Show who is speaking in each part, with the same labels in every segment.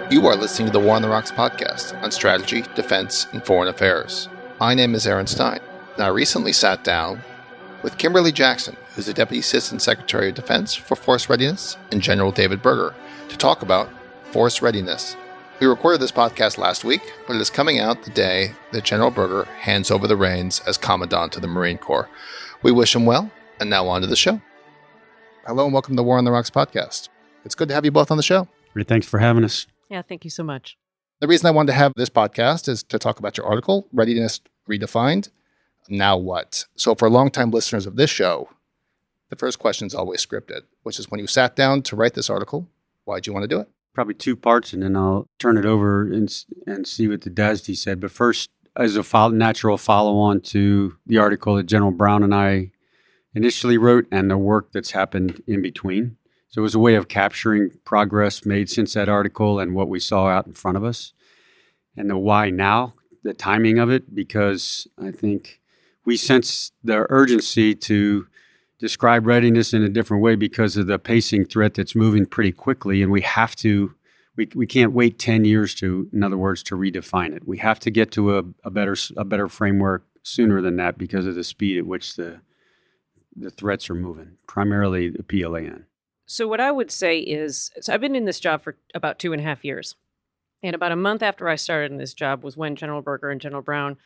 Speaker 1: You are listening to the War on the Rocks podcast on strategy, defense, and foreign affairs. My name is Aaron Stein, and I recently sat down with Kimberly Jackson, who's the Deputy Assistant Secretary of Defense for Force Readiness, and General David Berger, to talk about Force Readiness. We recorded this podcast last week, but it is coming out the day that General Berger hands over the reins as Commandant to the Marine Corps. We wish him well, and now on to the show. Hello and welcome to the War on the Rocks podcast. It's good to have you both on the show.
Speaker 2: Great, thanks for having us.
Speaker 3: Yeah, thank you so much.
Speaker 1: The reason I wanted to have this podcast is to talk about your article, Readiness Redefined. Now what? So for longtime listeners of this show, the first question is always scripted, which is when you sat down to write this article, why'd you want to do it?
Speaker 2: Probably two parts, and then I'll turn it over and see what the DASD said. But first, as a natural follow-on to the article that General Brown and I initially wrote and the work that's happened in between. So it was a way of capturing progress made since that article and what we saw out in front of us. And the why now, the timing of it, because I think we sense the urgency to describe readiness in a different way because of the pacing threat that's moving pretty quickly. And we have to, we can't wait 10 years to, in other words, to redefine it. We have to get to a better framework sooner than that because of the speed at which the threats are moving, primarily the PLAN.
Speaker 3: So what I would say is, I've been in this job for about 2.5 years. And about a month after I started in this job was when General Berger and General Brown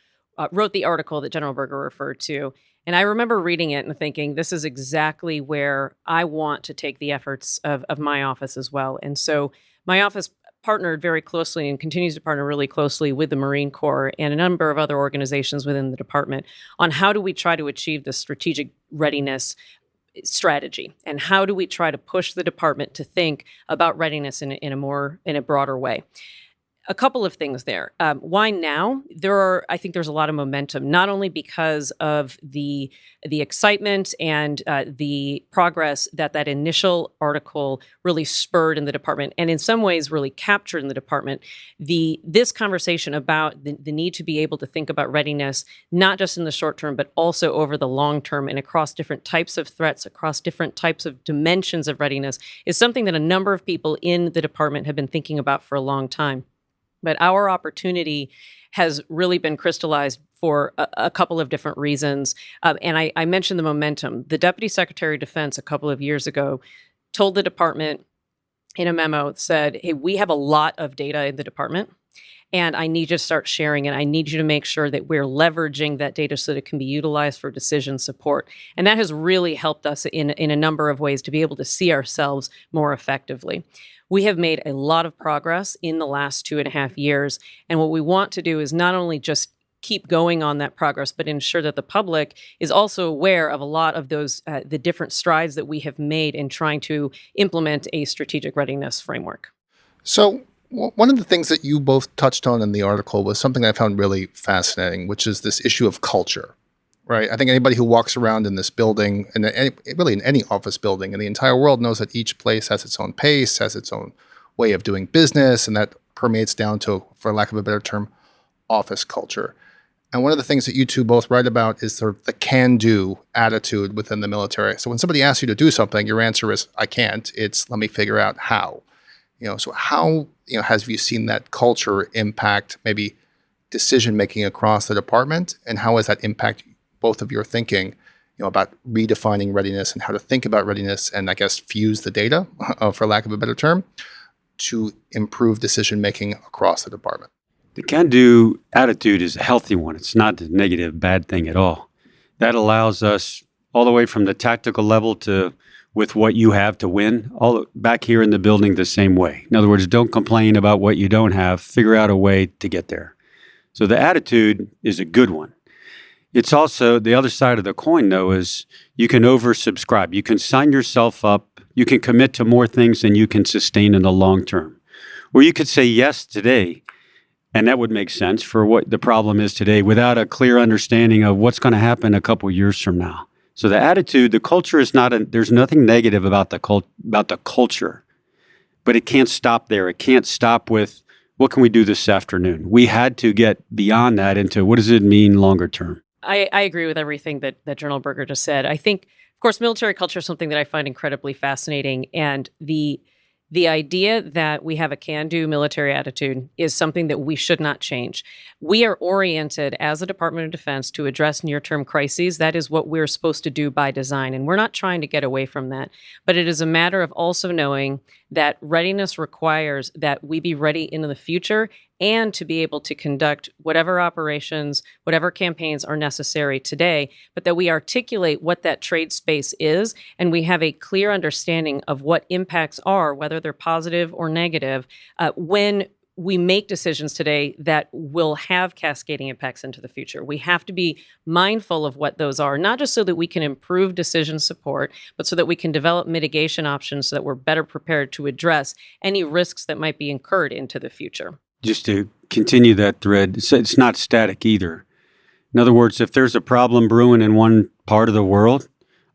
Speaker 3: wrote the article that General Berger referred to. And I remember reading it and thinking, this is exactly where I want to take the efforts of my office as well. And so my office partnered very closely and continues to partner really closely with the Marine Corps and a number of other organizations within the department on how do we try to achieve the strategic readiness strategy, and how do we try to push the department to think about readiness in a broader way. A couple of things there. Why now? I think there's a lot of momentum, not only because of the excitement and the progress that initial article really spurred in the department, and in some ways really captured in the department. This conversation about the need to be able to think about readiness, not just in the short term, but also over the long term and across different types of threats, across different types of dimensions of readiness, is something that a number of people in the department have been thinking about for a long time. But our opportunity has really been crystallized for a couple of different reasons. And I mentioned the momentum. The Deputy Secretary of Defense a couple of years ago told the department in a memo, said, hey, we have a lot of data in the department, and I need you to start sharing it. I need you to make sure that we're leveraging that data so that it can be utilized for decision support. And that has really helped us in a number of ways to be able to see ourselves more effectively. We have made a lot of progress in the last 2.5 years. And what we want to do is not only just keep going on that progress, but ensure that the public is also aware of a lot of those, the different strides that we have made in trying to implement a strategic readiness framework.
Speaker 1: So one of the things that you both touched on in the article was something I found really fascinating, which is this issue of culture. Right. I think anybody who walks around in this building, and really in any office building in the entire world, knows that each place has its own pace, has its own way of doing business, and that permeates down to, for lack of a better term, office culture. And one of the things that you two both write about is sort of the can-do attitude within the military. So when somebody asks you to do something, your answer is, I can't. It's, let me figure out how. So how have you seen that culture impact maybe decision-making across the department, and how has that impacted both of your thinking, about redefining readiness and how to think about readiness and, I guess, fuse the data, for lack of a better term, to improve decision-making across the department?
Speaker 2: The can-do attitude is a healthy one. It's not a negative, bad thing at all. That allows us all the way from the tactical level to with what you have to win, all back here in the building the same way. In other words, don't complain about what you don't have. Figure out a way to get there. So the attitude is a good one. It's also, the other side of the coin, though, is you can oversubscribe. You can sign yourself up. You can commit to more things than you can sustain in the long term. Or you could say yes today, and that would make sense for what the problem is today without a clear understanding of what's going to happen a couple years from now. So the attitude, the culture is there's nothing negative about the culture, but it can't stop there. It can't stop with, what can we do this afternoon? We had to get beyond that into what does it mean longer term?
Speaker 3: I agree with everything that General Berger just said. I think, of course, military culture is something that I find incredibly fascinating. And the The idea that we have a can-do military attitude is something that we should not change. We are oriented as a Department of Defense to address near-term crises. That is what we're supposed to do by design, and we're not trying to get away from that. But it is a matter of also knowing that readiness requires that we be ready into the future and to be able to conduct whatever operations, whatever campaigns are necessary today, but that we articulate what that trade space is, and we have a clear understanding of what impacts are, whether they're positive or negative, when we make decisions today that will have cascading impacts into the future. We have to be mindful of what those are, not just so that we can improve decision support, but so that we can develop mitigation options so that we're better prepared to address any risks that might be incurred into the future.
Speaker 2: Just to continue that thread, it's not static either. In other words, if there's a problem brewing in one part of the world,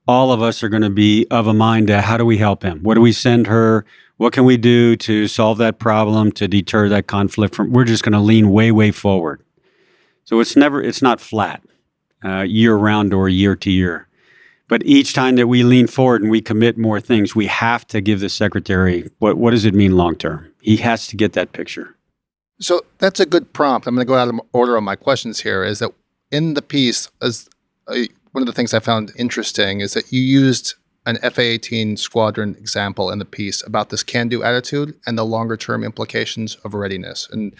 Speaker 2: all of us are going to be of a mind to how do we help him? What do we send her? What can we do to solve that problem, to deter that conflict from? We're just going to lean way, way forward. So it's not flat, year round or year to year. But each time that we lean forward and we commit more things, we have to give the secretary, what does it mean long term? He has to get that picture.
Speaker 1: So that's a good prompt. I'm going to go out of order on my questions here. Is that in the piece, one of the things I found interesting is that you used an FA-18 squadron example in the piece about this can-do attitude and the longer-term implications of readiness. And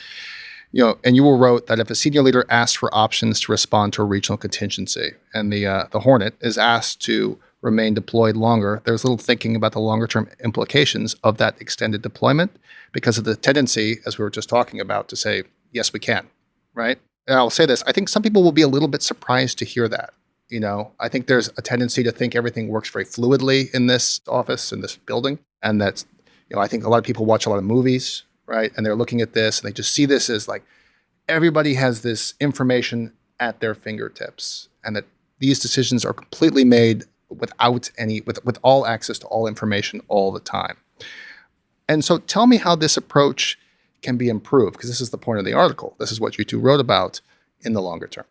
Speaker 1: you wrote that if a senior leader asks for options to respond to a regional contingency, and the Hornet is asked to remain deployed longer, there's little thinking about the longer-term implications of that extended deployment because of the tendency, as we were just talking about, to say, yes, we can, right? And I'll say this, I think some people will be a little bit surprised to hear that. I think there's a tendency to think everything works very fluidly in this office, in this building, and that's, I think a lot of people watch a lot of movies, right? And they're looking at this and they just see this as like everybody has this information at their fingertips, and that these decisions are completely made with all access to all information all the time. And so tell me how this approach can be improved, because this is the point of the article. This is what you two wrote about in the longer term.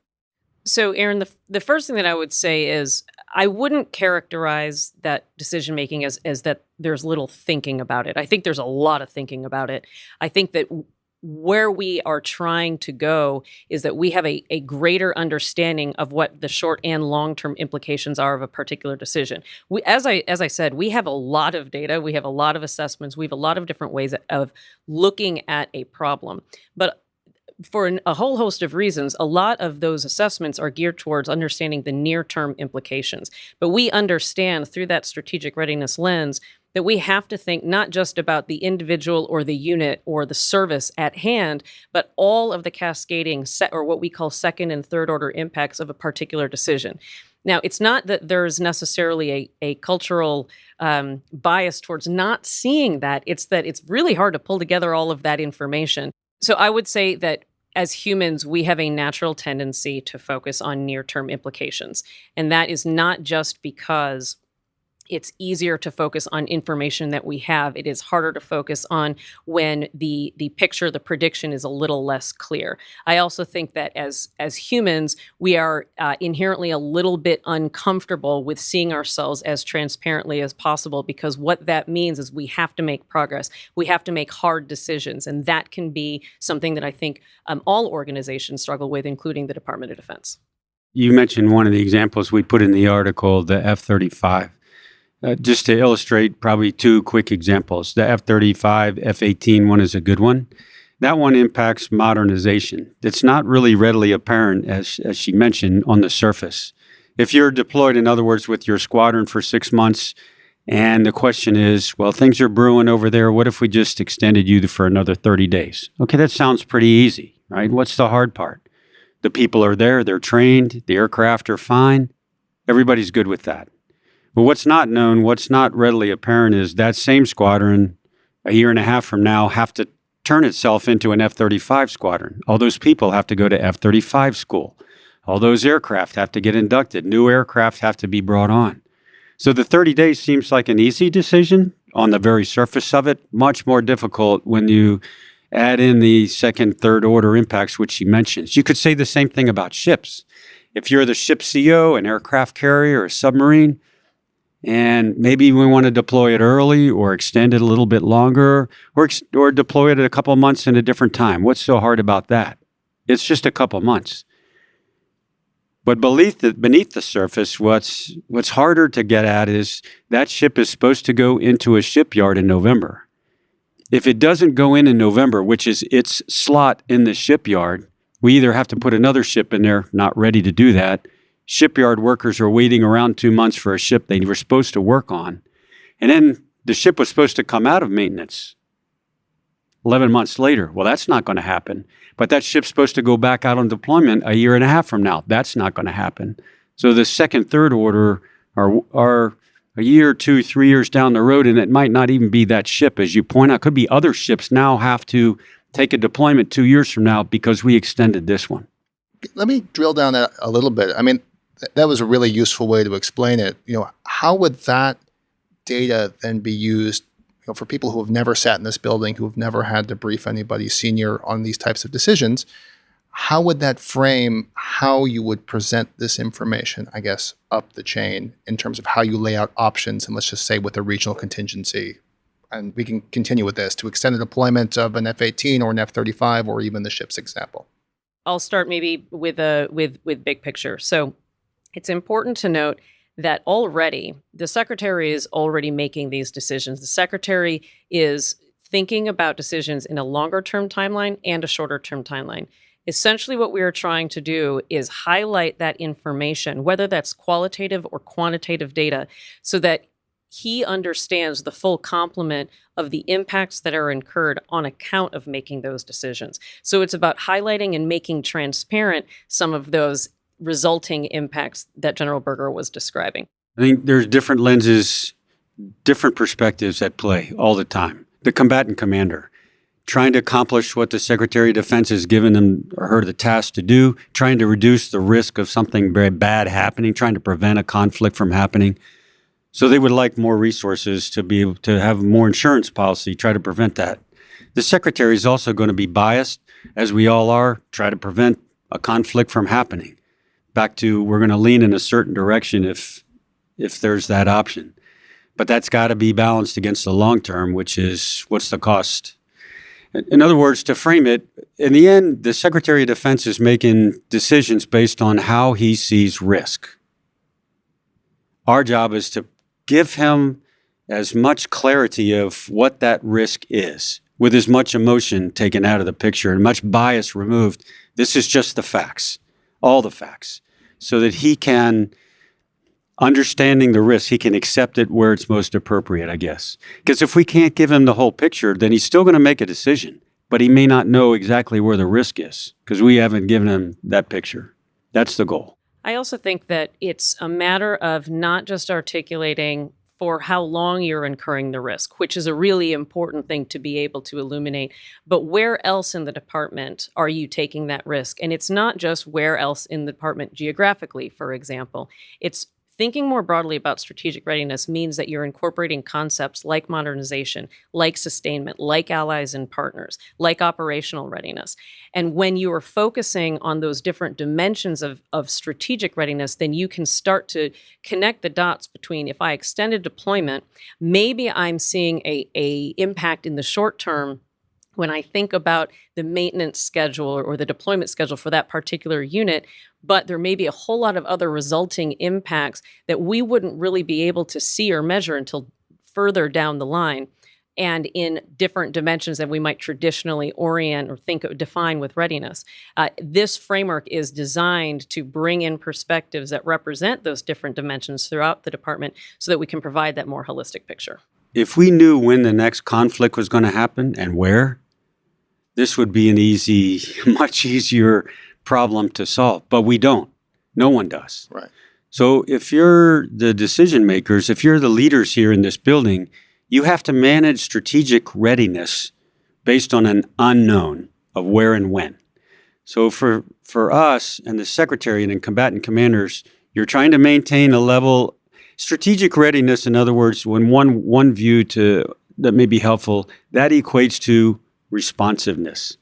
Speaker 3: So, Aaron, the first thing that I would say is I wouldn't characterize that decision-making as that there's little thinking about it. I think there's a lot of thinking about it. I think that where we are trying to go is that we have a greater understanding of what the short and long-term implications are of a particular decision. As I said, we have a lot of data, we have a lot of assessments, we have a lot of different ways of looking at a problem. But for a whole host of reasons, a lot of those assessments are geared towards understanding the near-term implications. But we understand through that strategic readiness lens that we have to think not just about the individual or the unit or the service at hand, but all of the cascading or what we call second and third order impacts of a particular decision. Now, it's not that there's necessarily a cultural bias towards not seeing that. It's that it's really hard to pull together all of that information. So I would say that as humans, we have a natural tendency to focus on near-term implications. And that is not just because it's easier to focus on information that we have. It is harder to focus on when the picture, the prediction is a little less clear. I also think that as humans, we are inherently a little bit uncomfortable with seeing ourselves as transparently as possible, because what that means is we have to make progress. We have to make hard decisions. And that can be something that I think all organizations struggle with, including the Department of Defense.
Speaker 2: You mentioned one of the examples we put in the article, the F-35. Just to illustrate probably two quick examples. The F-35, F-18 one is a good one. That one impacts modernization. It's not really readily apparent, as she mentioned, on the surface. If you're deployed, in other words, with your squadron for 6 months, and the question is, well, things are brewing over there. What if we just extended you for another 30 days? Okay, that sounds pretty easy, right? What's the hard part? The people are there. They're trained. The aircraft are fine. Everybody's good with that. But what's not known, what's not readily apparent is that same squadron a year and a half from now have to turn itself into an F-35 squadron. All those people have to go to F-35 school. All those aircraft have to get inducted. New aircraft have to be brought on. So the 30 days seems like an easy decision on the very surface of it, much more difficult when you add in the second, third order impacts, which she mentions. You could say the same thing about ships. If you're the ship CO, an aircraft carrier, a submarine, and maybe we want to deploy it early or extend it a little bit longer or deploy it a couple of months in a different time. What's so hard about that? It's just a couple of months. But beneath the surface, what's harder to get at is that ship is supposed to go into a shipyard in November. If it doesn't go in November, which is its slot in the shipyard, we either have to put another ship in there, not ready to do that. Shipyard workers are waiting around 2 months for a ship they were supposed to work on. And then the ship was supposed to come out of maintenance 11 months later. Well, that's not going to happen. But that ship's supposed to go back out on deployment a year and a half from now. That's not going to happen. So the second, third order are a year, 2, 3 years down the road, and it might not even be that ship. As you point out, could be other ships now have to take a deployment 2 years from now because we extended this one.
Speaker 1: Let me drill down that a little bit. I mean, that was a really useful way to explain it. How would that data then be used for people who have never sat in this building, who have never had to brief anybody senior on these types of decisions? How would that frame how you would present this information, I guess, up the chain in terms of how you lay out options, and let's just say with a regional contingency? And we can continue with this to extend the deployment of an F-18 or an F-35 or even the ship's example.
Speaker 3: I'll start maybe with big picture. So it's important to note that already the secretary is already making these decisions. The secretary is thinking about decisions in a longer term timeline and a shorter term timeline. Essentially, what we are trying to do is highlight that information, whether that's qualitative or quantitative data, so that he understands the full complement of the impacts that are incurred on account of making those decisions. So it's about highlighting and making transparent some of those resulting impacts that General Berger was describing.
Speaker 2: I think there's different lenses, different perspectives at play all the time. The combatant commander, trying to accomplish what the Secretary of Defense has given him or her the task to do, trying to reduce the risk of something very bad happening, trying to prevent a conflict from happening. So they would like more resources to be able to have more insurance policy, try to prevent that. The Secretary is also going to be biased, as we all are, try to prevent a conflict from happening. Back to we're going to lean in a certain direction if there's that option. But that's got to be balanced against the long term, which is what's the cost? In other words, to frame it, in the end, the Secretary of Defense is making decisions based on how he sees risk. Our job is to give him as much clarity of what that risk is, with as much emotion taken out of the picture and much bias removed. This is just the facts, all the facts, so that he can, understanding the risk, he can accept it where it's most appropriate, I guess. Because if we can't give him the whole picture, then he's still going to make a decision, but he may not know exactly where the risk is because we haven't given him that picture. That's the goal.
Speaker 3: I also think that it's a matter of not just articulating for how long you're incurring the risk, which is a really important thing to be able to illuminate. But where else in the department are you taking that risk? And it's not just where else in the department geographically, for example. It's thinking more broadly about strategic readiness means that you're incorporating concepts like modernization, like sustainment, like allies and partners, like operational readiness. And when you are focusing on those different dimensions of strategic readiness, then you can start to connect the dots between, if I extend a deployment, maybe I'm seeing a impact in the short term when I think about the maintenance schedule or the deployment schedule for that particular unit, but there may be a whole lot of other resulting impacts that we wouldn't really be able to see or measure until further down the line and in different dimensions that we might traditionally orient or define with readiness. This framework is designed to bring in perspectives that represent those different dimensions throughout the department so that we can provide that more holistic picture.
Speaker 2: If we knew when the next conflict was going to happen and where, this would be an easy, much easier problem to solve, but we don't. No one does.
Speaker 1: Right.
Speaker 2: So if you're the decision makers, if you're the leaders here in this building, you have to manage strategic readiness based on an unknown of where and when. So for us and the secretary and combatant commanders, you're trying to maintain a level strategic readiness. In other words, when one view that may be helpful, that equates to responsiveness.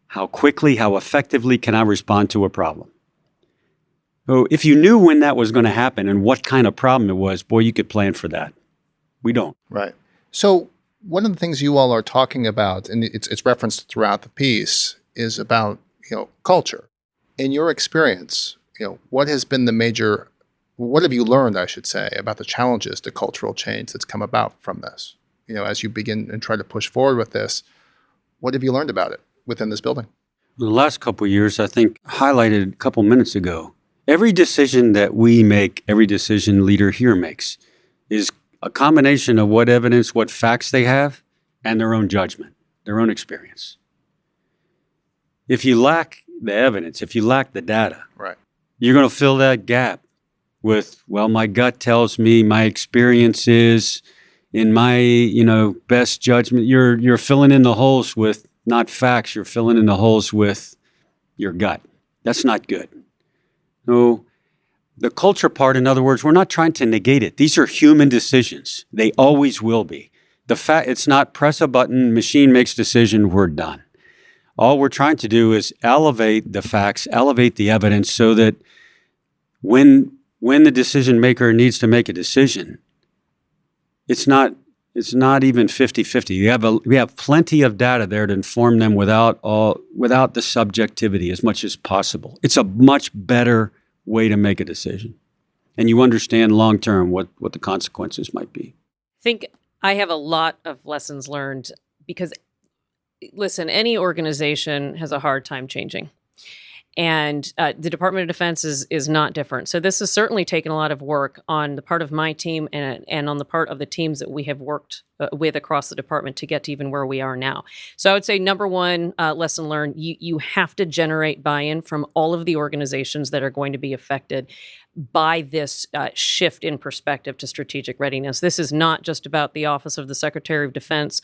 Speaker 2: How quickly, how effectively can I respond to a problem? So if you knew when that was going to happen and what kind of problem it was, boy, you could plan for that. We don't.
Speaker 1: Right. So one of the things you all are talking about, and it's referenced throughout the piece, is about, culture. In your experience, what has been what have you learned, I should say, about the challenges to cultural change that's come about from this? As you begin and try to push forward with this, what have you learned about it within this building?
Speaker 2: The last couple of years, I think, highlighted a couple minutes ago, every decision that we make, every decision leader here makes, is a combination of what evidence, what facts they have, and their own judgment, their own experience. If you lack the evidence, if you lack the data,
Speaker 1: right,
Speaker 2: you're going to fill that gap with, well, my gut tells me, my experience is, in my, best judgment. You're filling in the holes with not facts. You're filling in the holes with your gut. That's not good. So the culture part, in other words, we're not trying to negate it. These are human decisions. They always will be. It's not press a button, machine makes decision, we're done. All we're trying to do is elevate the facts, elevate the evidence so that when the decision maker needs to make a decision, it's not even 50-50. We have plenty of data there to inform them without the subjectivity as much as possible. It's a much better way to make a decision. And you understand long term what the consequences might be.
Speaker 3: I think I have a lot of lessons learned because, listen, any organization has a hard time changing. And the Department of Defense is not different. So this has certainly taken a lot of work on the part of my team and on the part of the teams that we have worked with across the department to get to even where we are now. So I would say number one lesson learned, you have to generate buy-in from all of the organizations that are going to be affected by this shift in perspective to strategic readiness. This is not just about the Office of the Secretary of Defense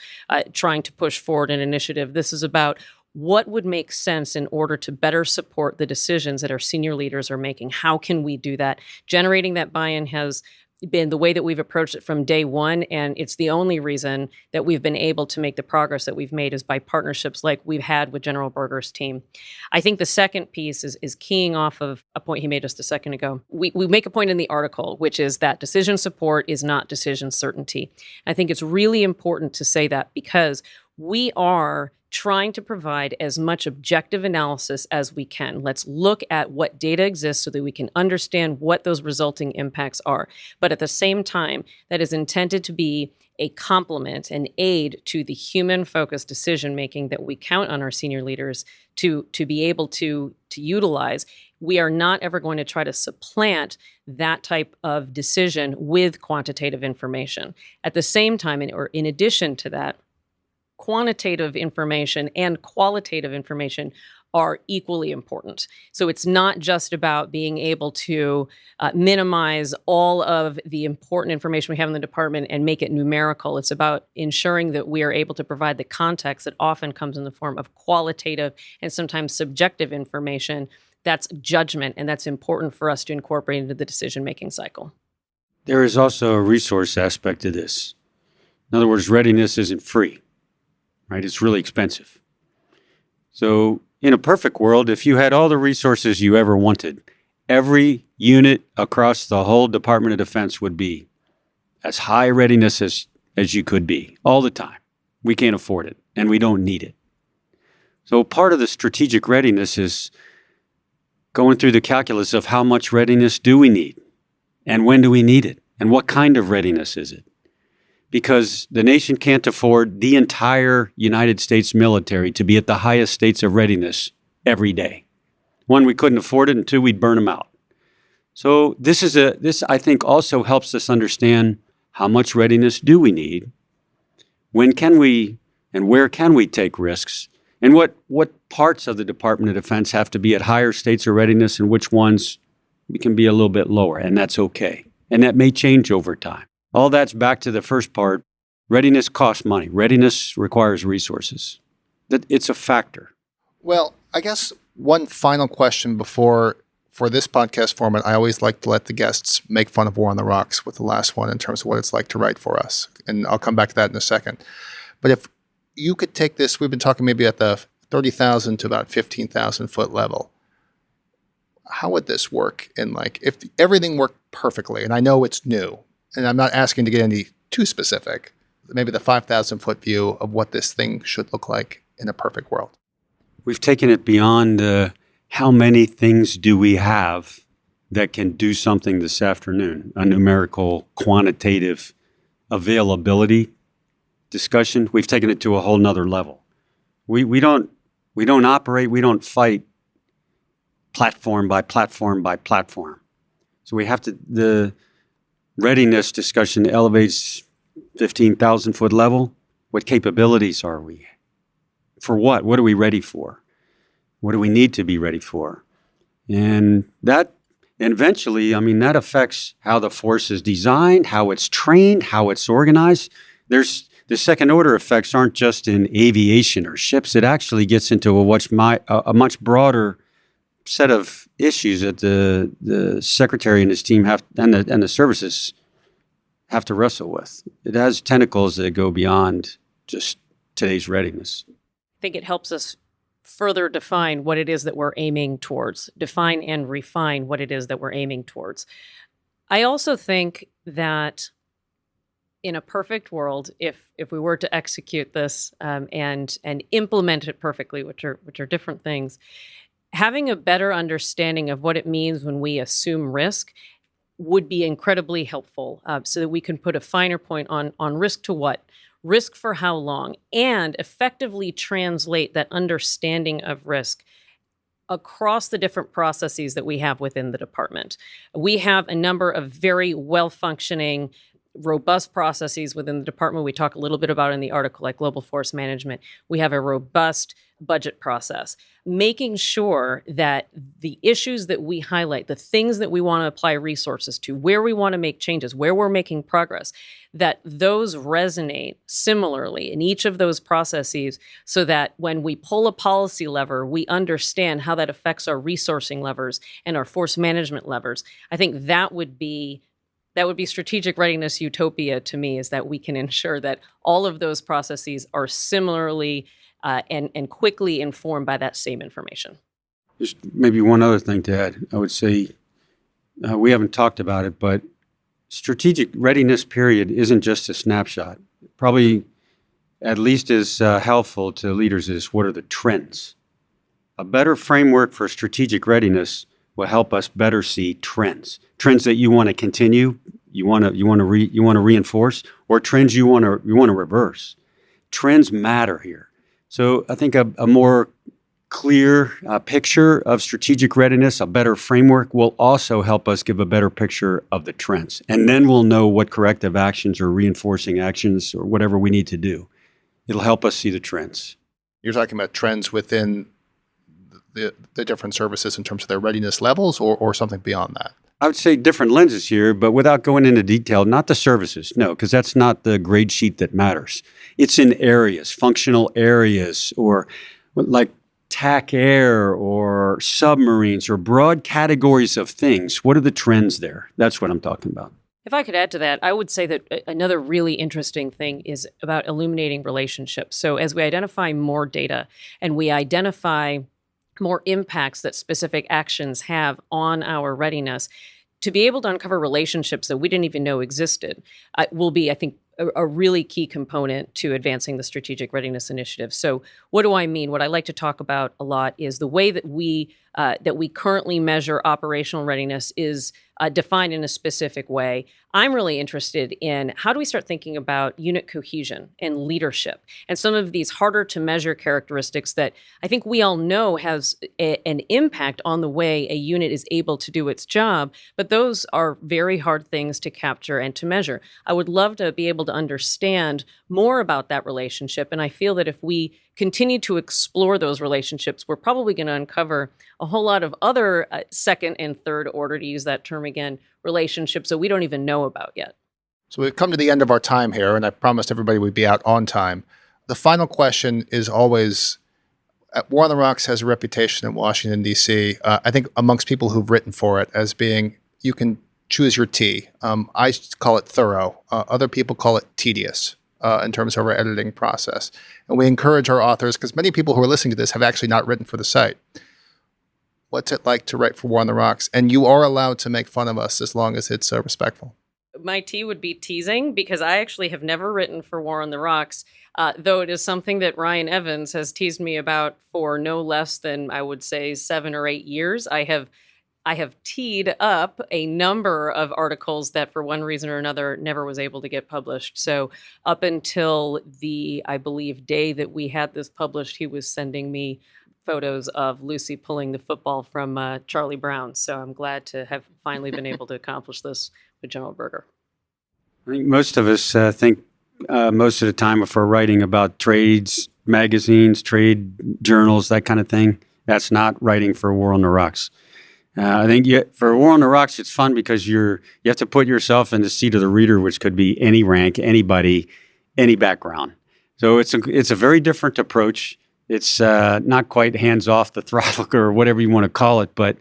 Speaker 3: trying to push forward an initiative. This is about what would make sense in order to better support the decisions that our senior leaders are making? How can we do that? Generating that buy-in has been the way that we've approached it from day one, and it's the only reason that we've been able to make the progress that we've made is by partnerships like we've had with General Berger's team. I think the second piece is keying off of a point he made just a second ago. We make a point in the article, which is that decision support is not decision certainty. I think it's really important to say that because we are trying to provide as much objective analysis as we can. Let's look at what data exists so that we can understand what those resulting impacts are. But at the same time, that is intended to be a complement, an aid to the human-focused decision-making that we count on our senior leaders to be able to utilize. We are not ever going to try to supplant that type of decision with quantitative information. At the same time, or in addition to that, quantitative information and qualitative information are equally important. So it's not just about being able to minimize all of the important information we have in the department and make it numerical. It's about ensuring that we are able to provide the context that often comes in the form of qualitative and sometimes subjective information. That's judgment, and that's important for us to incorporate into the decision-making cycle.
Speaker 2: There is also a resource aspect to this. In other words, readiness isn't free. Right? It's really expensive. So in a perfect world, if you had all the resources you ever wanted, every unit across the whole Department of Defense would be as high readiness as you could be all the time. We can't afford it, and we don't need it. So part of the strategic readiness is going through the calculus of how much readiness do we need, and when do we need it, and what kind of readiness is it? Because the nation can't afford the entire United States military to be at the highest states of readiness every day. One, we couldn't afford it, and two, we'd burn them out. So this I think also helps us understand how much readiness do we need, when can we and where can we take risks, and what parts of the Department of Defense have to be at higher states of readiness and which ones we can be a little bit lower, and that's okay. And that may change over time. All that's back to the first part. Readiness costs money. Readiness requires resources. It's a factor.
Speaker 1: Well, I guess one final question for this podcast format, I always like to let the guests make fun of War on the Rocks with the last one in terms of what it's like to write for us. And I'll come back to that in a second. But if you could take this, we've been talking maybe at the 30,000 to about 15,000 foot level. how would this work in like if everything worked perfectly? And I know it's new, and I'm not asking to get any too specific. Maybe the 5,000-foot view of what this thing should look like in a perfect world.
Speaker 2: We've taken it beyond how many things do we have that can do something this afternoon, a numerical, quantitative availability discussion. We've taken it to a whole nother level. We don't operate, we don't fight platform by platform by platform. So we have to, the readiness discussion elevates 15,000-foot level. What capabilities are we? For what? What are we ready for? What do we need to be ready for? And eventually, that affects how the force is designed, how it's trained, how it's organized. The second order effects aren't just in aviation or ships. It actually gets into a much broader set of issues that the secretary and his team and the services have to wrestle with. It has tentacles that go beyond just today's readiness.
Speaker 3: I think it helps us further define what it is that we're aiming towards, define and refine what it is that we're aiming towards. I also think that in a perfect world, if we were to execute this and implement it perfectly, which are different things, having a better understanding of what it means when we assume risk would be incredibly helpful, so that we can put a finer point on risk to what, risk for how long, and effectively translate that understanding of risk across the different processes that we have within the department. We have a number of very well-functioning, robust processes within the department. We talk a little bit about in the article, like global force management. We have a robust budget process, making sure that the issues that we highlight, the things that we want to apply resources to, where we want to make changes, where we're making progress, that those resonate similarly in each of those processes, so that when we pull a policy lever, we understand how that affects our resourcing levers and our force management levers. I think that would be strategic readiness utopia to me, is that we can ensure that all of those processes are similarly and quickly informed by that same information.
Speaker 2: Just maybe one other thing to add. I would say we haven't talked about it, but strategic readiness period isn't just a snapshot. Probably at least as helpful to leaders is what are the trends. A better framework for strategic readiness will help us better see trends that you want to continue, you want to reinforce, or trends you want to reverse. Trends matter here. So I think a more clear picture of strategic readiness, a better framework, will also help us give a better picture of the trends. And then we'll know what corrective actions or reinforcing actions or whatever we need to do. It'll help us see the trends.
Speaker 1: You're talking about trends within the different services in terms of their readiness levels, or something beyond that?
Speaker 2: I would say different lenses here, but without going into detail, not the services, no, because that's not the grade sheet that matters. It's in areas, functional areas, or like TAC air or submarines or broad categories of things. What are the trends there? That's what I'm talking about.
Speaker 3: If I could add to that, I would say that another really interesting thing is about illuminating relationships. So as we identify more data and we identify more impacts that specific actions have on our readiness, to be able to uncover relationships that we didn't even know existed will be, I think, a really key component to advancing the Strategic Readiness Initiative. So what do I mean? What I like to talk about a lot is the way that we currently measure operational readiness is defined in a specific way. I'm really interested in how do we start thinking about unit cohesion and leadership and some of these harder to measure characteristics that I think we all know has an impact on the way a unit is able to do its job, but those are very hard things to capture and to measure. I would love to be able to understand more about that relationship, and I feel that if we continue to explore those relationships, we're probably going to uncover a whole lot of other second and third order, to use that term again, relationships that we don't even know about yet.
Speaker 1: So we've come to the end of our time here, and I promised everybody we'd be out on time. The final question is always, War on the Rocks has a reputation in Washington, D.C., I think amongst people who've written for it, as being, you can choose your T. I call it thorough. Other people call it tedious in terms of our editing process. And we encourage our authors, because many people who are listening to this have actually not written for the site. what's it like to write for War on the Rocks? And you are allowed to make fun of us as long as it's respectful.
Speaker 3: My T would be teasing, because I actually have never written for War on the Rocks, though it is something that Ryan Evans has teased me about for no less than, I would say, 7 or 8 years. I have teed up a number of articles that for one reason or another never was able to get published. So up until the, I believe, day that we had this published, he was sending me photos of Lucy pulling the football from Charlie Brown. So I'm glad to have finally been able to accomplish this with General Berger.
Speaker 2: I think most of us think most of the time if we're writing about trades, magazines, trade journals, that kind of thing, that's not writing for War on the Rocks. I think for War on the Rocks, it's fun because you have to put yourself in the seat of the reader, which could be any rank, anybody, any background. So it's a very different approach. It's not quite hands off the throttle or whatever you want to call it, but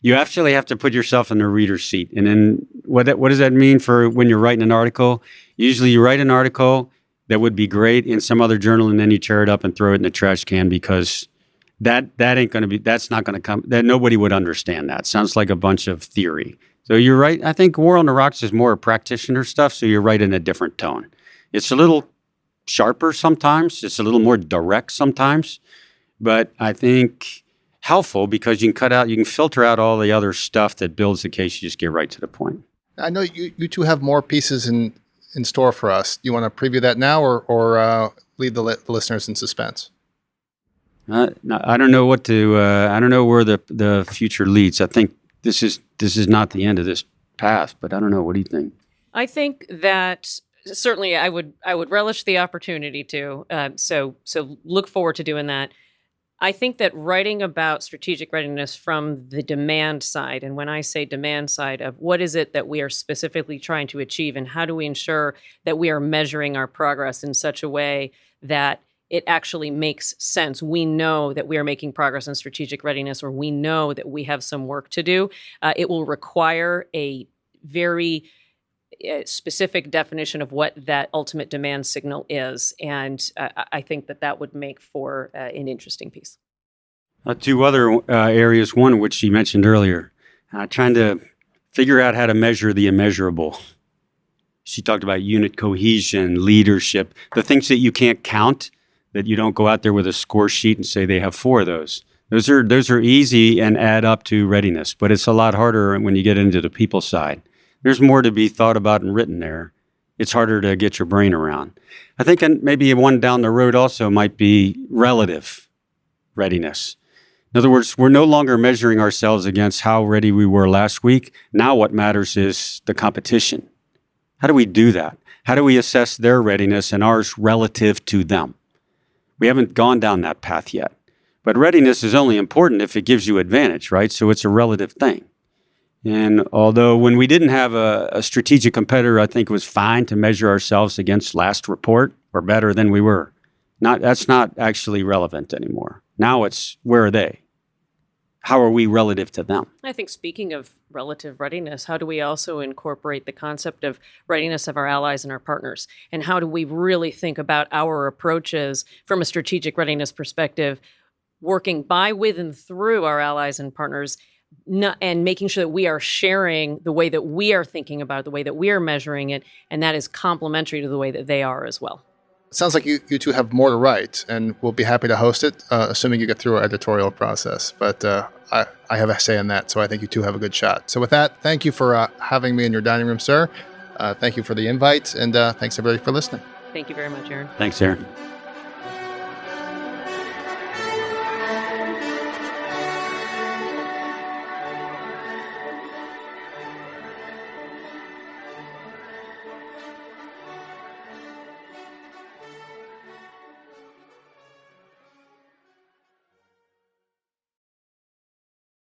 Speaker 2: you actually have to put yourself in the reader's seat. And then what does that mean for when you're writing an article? Usually you write an article that would be great in some other journal, and then you tear it up and throw it in the trash can because that's not going to come, that nobody would understand that. Sounds like a bunch of theory. So you're right. I think War on the Rocks is more practitioner stuff, so you write in a different tone. It's a little sharper sometimes. It's a little more direct sometimes. But I think helpful because you can filter out all the other stuff that builds the case. You just get right to the point.
Speaker 1: I know you two have more pieces in store for us. Do you want to preview that now or leave the listeners in suspense?
Speaker 2: I don't know what to. I don't know where the future leads. I think this is not the end of this path, but I don't know. What do you think?
Speaker 3: I think that certainly I would relish the opportunity to. So look forward to doing that. I think that writing about strategic readiness from the demand side, and when I say demand side of what is it that we are specifically trying to achieve and how do we ensure that we are measuring our progress in such a way that it actually makes sense. We know that we are making progress in strategic readiness, or we know that we have some work to do. It will require a very specific definition of what that ultimate demand signal is. And I think that would make for an interesting piece.
Speaker 2: Two other areas, one which you mentioned earlier, trying to figure out how to measure the immeasurable. She talked about unit cohesion, leadership, the things that you can't count, that you don't go out there with a score sheet and say they have 4 of those. Those are easy and add up to readiness, but it's a lot harder when you get into the people side. There's more to be thought about and written there. It's harder to get your brain around. I think maybe one down the road also might be relative readiness. In other words, we're no longer measuring ourselves against how ready we were last week. Now what matters is the competition. How do we do that? How do we assess their readiness and ours relative to them? We haven't gone down that path yet. But readiness is only important if it gives you advantage, right? So it's a relative thing. And although when we didn't have a strategic competitor, I think it was fine to measure ourselves against last report or better than we were. That's not actually relevant anymore. Now it's, where are they? How are we relative to them?
Speaker 3: I think speaking of relative readiness, how do we also incorporate the concept of readiness of our allies and our partners? And how do we really think about our approaches from a strategic readiness perspective, working by, with, and through our allies and partners, and making sure that we are sharing the way that we are thinking about it, the way that we are measuring it, and that is complementary to the way that they are as well.
Speaker 1: It sounds like you two have more to write, and we'll be happy to host it, assuming you get through our editorial process. But I have a say in that, so I think you two have a good shot. So with that, thank you for having me in your dining room, sir. Thank you for the invite, and thanks everybody for listening.
Speaker 3: Thank you very much, Aaron.
Speaker 2: Thanks, Aaron.